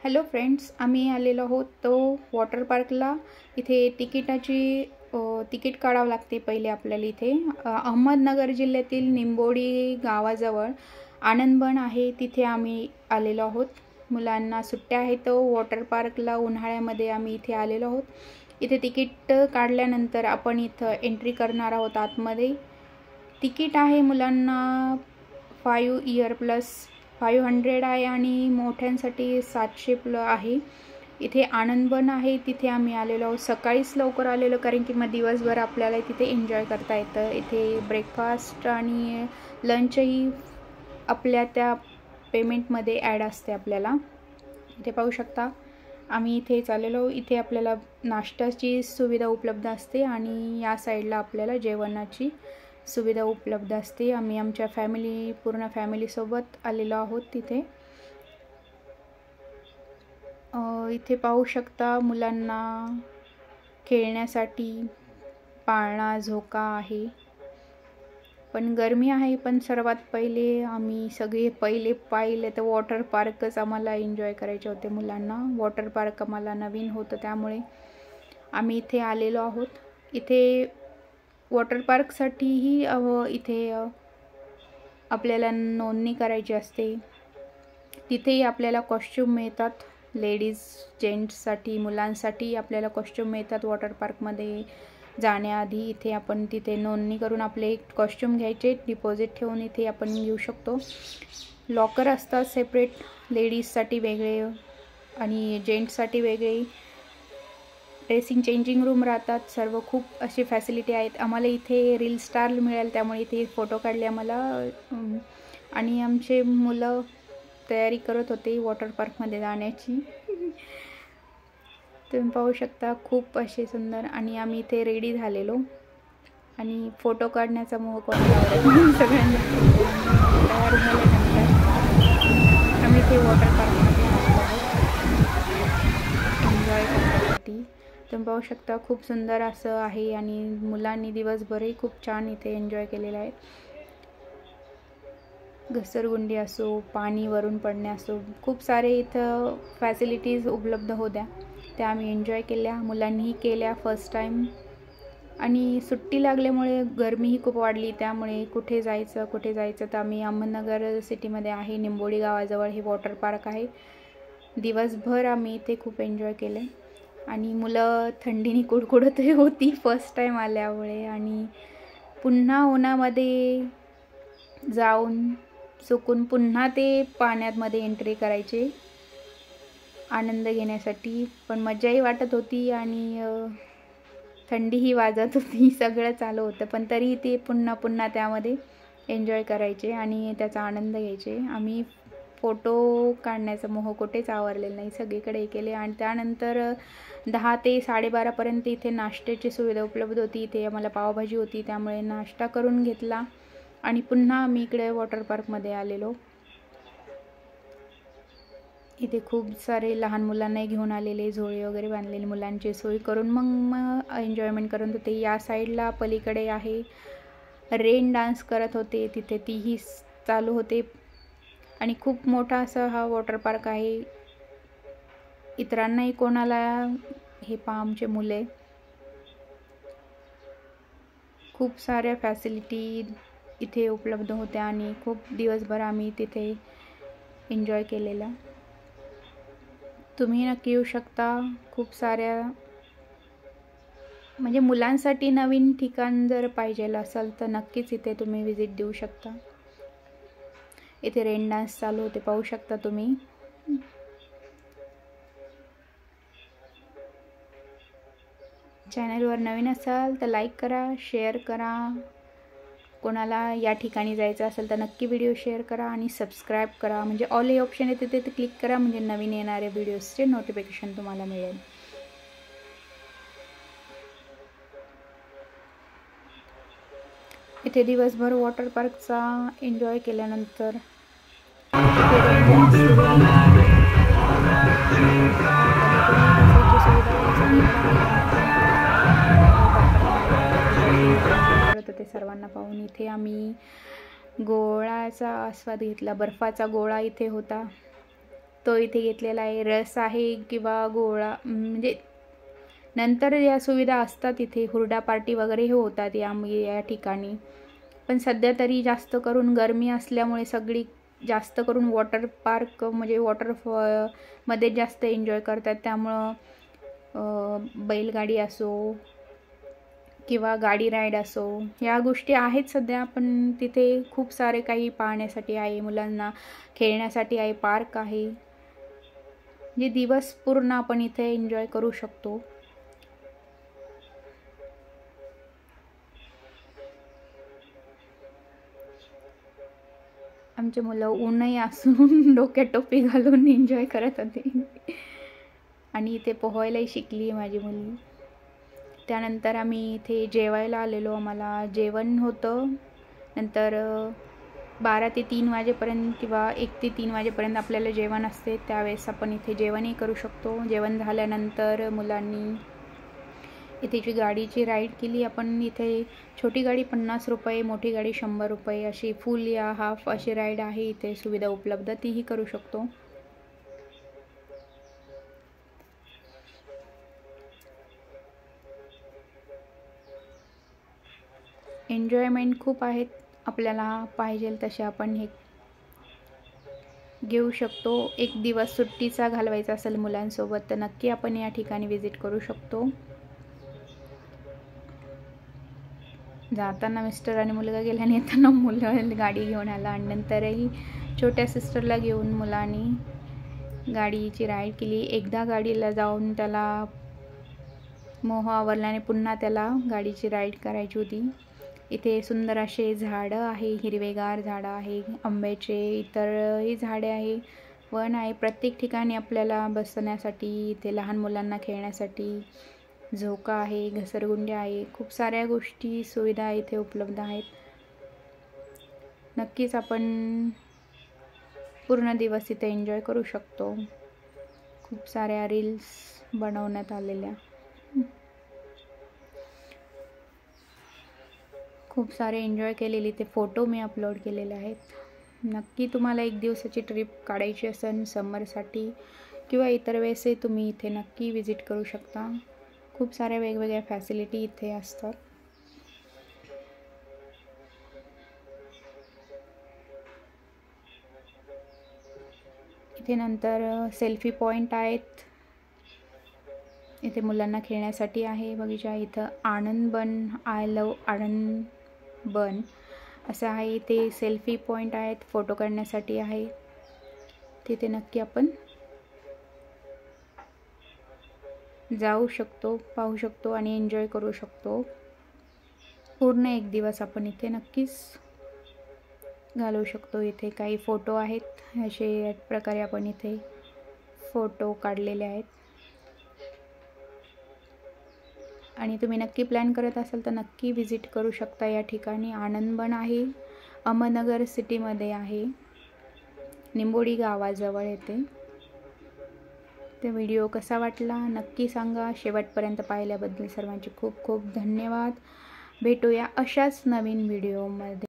Hello friends, आम्ही आलेलो आहोत तो वॉटर पार्कला। इथे तिकीट काढावं लागते पहिले आपल्याला। इथे अहमदनगर जिल्ह्यातील निंबोडी गावाजवळ आनंदवन आहे, तिथे आम्ही आलेलो आहोत। मुलांना सुट्ट्या आहेत तो वॉटर पार्कला, उन्हाळ्यामध्ये आम्ही इथे आलेलो आहोत। इथे तिकीट काढल्यानंतर आपण इथं एंट्री करणार आहोत आतमध्ये। तिकीट आहे मुलांना 5 इयर प्लस 500 आहे आणि मोठ्यांसाठी 700 आहे। इथे आनंदवन आहे, तिथे आम्ही आलेलो आहोत। सकाळीच लवकर आलेलो कारण की मग दिवसभर आपल्याला तिथे एन्जॉय करता येतं। इथे ब्रेकफास्ट आणि लंचही आपल्या त्या पेमेंटमध्ये ॲड असते आपल्याला। इथे पाहू शकता आम्ही इथे चाललेलो। इथे आपल्याला नाश्त्याची सुविधा उपलब्ध असते आणि या साईडला आपल्याला जेवणाची सुविधा उपलब्ध असते। आम्ही आमच्या पूर्ण फॅमिलीसोबत आलेलो आहोत तिथे। इथे पाहू शकता मुलांना खेळण्यासाठी पाळणा झोका आहे, पण गरमी आहे। पण सर्वात पहिले आम्ही सगळे पाहिले तर वॉटर पार्कच आम्हाला एन्जॉय करायचे होते मुलांना। वॉटर पार्क आम्हाला नवीन होतं त्यामुळे आम्ही इथे आलेलो आहोत। इथे वॉटर पार्कसाठीही इथे आपल्याला नोंदणी करायची असते। तिथेही आपल्याला कॉस्ट्यूम मिळतात, लेडीज जेंट्ससाठी मुलांसाठी आपल्याला कॉस्ट्यूम मिळतात। वॉटर पार्कमध्ये जाण्याआधी इथे आपण तिथे नोंदणी करून आपले कॉस्ट्यूम घ्यायचे, डिपॉझिट ठेवून इथे आपण घेऊ शकतो। लॉकर असतात सेपरेट, लेडीजसाठी वेगळे आणि जेंट्ससाठी वेगळे। ड्रेसिंग चेंजिंग रूम राहतात, सर्व खूप अशी फॅसिलिटी आहेत। आम्हाला इथे रील स्टार मिळाल त्यामुळे इथे फोटो काढले आम्हाला। आणि आमचे मुलं तयारी करत होते वॉटर पार्कमध्ये जाण्याची। तुम्ही पाहू शकता खूप असे सुंदर। आणि आम्ही इथे रेडी झालेलो आणि फोटो काढण्याचा मोह कोणाला सगळ्यांना तयार झाल्यानंतर आम्ही इथे वॉटर पार्कमध्ये एन्जॉय करण्यासाठी। तुम्ही पाहू शकता खूप सुंदर असं आहे आणि मुलांनी दिवसभरही खूप छान इथे एन्जॉय केलेला आहे। घसरगुंडी असो, पाणी वरून पडणे असो, खूप सारे इथं फॅसिलिटीज उपलब्ध होत्या, त्या आम्ही एन्जॉय केल्या, मुलांनीही केल्या फर्स्ट टाईम। आणि सुट्टी लागल्यामुळे गरमीही खूप वाढली, त्यामुळे कुठे जायचं तर आम्ही अहमदनगर सिटीमध्ये आहे, निंबोडी गावाजवळ हे वॉटर पार्क आहे। दिवसभर आम्ही इथे खूप एन्जॉय केले आणि मुलं थंडीने कुडकुडत होती फर्स्ट टाईम आल्यामुळे। आणि पुन्हा उन्हामध्ये जाऊन सुकून पुन्हा ते पाण्यामध्ये एंट्री करायचे आनंद घेण्यासाठी। पण मजाही वाटत होती आणि थंडीही वाजत होती, सगळं चालू होतं, पण तरी ते पुन्हा त्यामध्ये एन्जॉय करायचे आणि त्याचा आनंद घ्यायचे। आम्ही फोटो काढण्याचा मोह कुठेच आवरलेला नाही, सगळीकडे केले। आणि त्यानंतर 10 ते 12:30पर्यंत इथे नाश्त्याची सुविधा उपलब्ध होती। इथे आम्हाला पावभाजी होती, त्यामुळे नाश्ता करून घेतला आणि पुन्हा आम्ही इकडे वॉटर पार्कमध्ये आलेलो। इथे खूप सारे लहान मुलांनाही घेऊन आलेले, झोळे वगैरे बांधलेले, मुलांची सोय करून मग एन्जॉयमेंट करत होते। या साईडला पलीकडे आहे रेन डान्स करत होते, तिथे तीही चालू होते। आणि खूप मोठा असा हा वॉटर पार्क आहे। इतरांनाही कोणाला हे पहा आमचे मुले, खूप साऱ्या फॅसिलिटी इथे उपलब्ध होत्या आणि खूप दिवसभर आम्ही तिथे एन्जॉय केलेला। तुम्ही नक्की येऊ शकता। खूप साऱ्या म्हणजे मुलांसाठी नवीन ठिकाण जर पाहिजे असेल तर नक्कीच इथे तुम्ही विजिट देऊ शकता। इथे रेन डान्स चालू होते, पाहू शकता तुम्ही। चॅनलवर नवीन असाल तर लाईक करा, शेअर करा। कोणाला या ठिकाणी जायचं असेल तर नक्की व्हिडिओ शेअर करा आणि सबस्क्राईब करा, म्हणजे ऑल हे ऑप्शन येते ते क्लिक करा, म्हणजे नवीन येणारे व्हिडिओजचे नोटिफिकेशन तुम्हाला मिळेल। इथे दिवसभर वॉटर पार्कचा एन्जॉय केल्यानंतर ते सर्वांना पाहून इथे आम्ही गोळाचा आस्वाद घेतला। बर्फाचा गोळा इथे होता, तो इथे घेतलेला आहे. रस आहे किंवा गोळा, म्हणजे नंतर या सुविधा असतात इथे. हुरडा पार्टी वगैरे होतात या ठिकाणी. पण सध्या तरी जास्त करून गरमी असल्यामुळे सगळी जास्त करून वॉटर पार्क म्हणजे मध्ये जास्त एन्जॉय करतात. त्यामुळं बैलगाडी असो किंवा गाडी राईड असो, या गोष्टी आहेत सध्या. पण तिथे खूप सारे काही पाहण्यासाठी आहे, मुलांना खेळण्यासाठी आहे, पार्क आहे, जे दिवस पूर्ण आपण इथे एन्जॉय करू शकतो. आमचे मुलं ऊनही असून डोक्यात टोपी घालून एन्जॉय करत होते. आणि इथे पोहायलाही शिकली माझी मुलगी. त्यानंतर आम्ही इथे जेवायला आलेलो. आम्हाला जेवण होतं. नंतर 12 ते 3 वाजेपर्यंत किंवा 1 ते 3 वाजेपर्यंत आपल्याला जेवण असते. त्यावेळेस आपण इथे जेवणही करू शकतो. जेवण झाल्यानंतर मुलांनी इथे जी गाडीची राईड केली आपण. इथे छोटी गाडी 50 रुपये, मोठी गाडी 100 रुपये अशी फुल या हाफ अशी राईड आहे. इथे सुविधा उपलब्ध, तीही करू शकतो. एन्जॉयमेंट खूप आहेत. आपल्याला पाहिजे तसे आपण हे घेऊ शकतो. एक दिवस सुट्टीचा घालवायचा असेल मुलांसोबत तर नक्की आपण या ठिकाणी विजिट करू शकतो. जाताना मिस्टर आणि मुलगा गेला आणि येताना मुलं गाडी घेऊन आला. आणि नंतरही छोट्या सिस्टरला घेऊन मुलांनी गाडीची राईड केली. एकदा गाडीला जाऊन त्याला मोह आवरल्याने पुन्हा त्याला गाडीची राईड करायची होती. इथे सुंदर असे झाडं आहे, हिरवेगार झाडं आहे, आंब्याचे इतरही झाडे आहे, वन आहे. प्रत्येक ठिकाणी आपल्याला बसण्यासाठी, इथे लहान मुलांना खेळण्यासाठी झोका आहे, घसरगुंडी आहे, खूप साऱ्या गोष्टी सुविधा इथे उपलब्ध आहेत. नक्कीच आपण पूर्ण दिवस इथे एन्जॉय करू शकतो. खूप साऱ्या रील्स बनवण्यात आलेल्या, खूप सारे एन्जॉय केलेले ते फोटो मी अपलोड केलेले आहेत. नक्की तुम्हाला एक दिवसाची ट्रिप काढायची असेल समरसाठी किंवा इतर वेळेसही तुम्ही इथे नक्की विजिट करू शकता. खूप साऱ्या वेगवेगळ्या फॅसिलिटी इथे असतात. इथे नंतर सेल्फी पॉईंट आहेत. इथे मुलांना खेळण्यासाठी आहे. बगीचा इथं आनंद बन, आय लव आनंद बन असं आहे. ते सेल्फी पॉईंट आहेत, फोटो काढण्यासाठी आहे. तिथे नक्की आपण जाऊ शकतो, पाहू शकतो आणि एन्जॉय करू शकतो. पूर्ण एक दिवस आपण इथे नक्कीच घालवू शकतो. इथे काही फोटो आहेत, असे प्रकारे आपण इथे फोटो काढलेले आहेत. आणि तुम्ही नक्की प्लॅन करत असाल तर नक्की विजिट करू शकता या ठिकाणी. आनंदबन आहे, अहमदनगर सिटीमध्ये आहे, निंबोडी गावाजवळ येते. ते व्हिडिओ कसा वाटला नक्की सांगा. शेवटपर्यंत पाहिल्याबद्दल सर्वांचे खूप खूप धन्यवाद. भेटूया अशाच नवीन व्हिडिओमध्ये.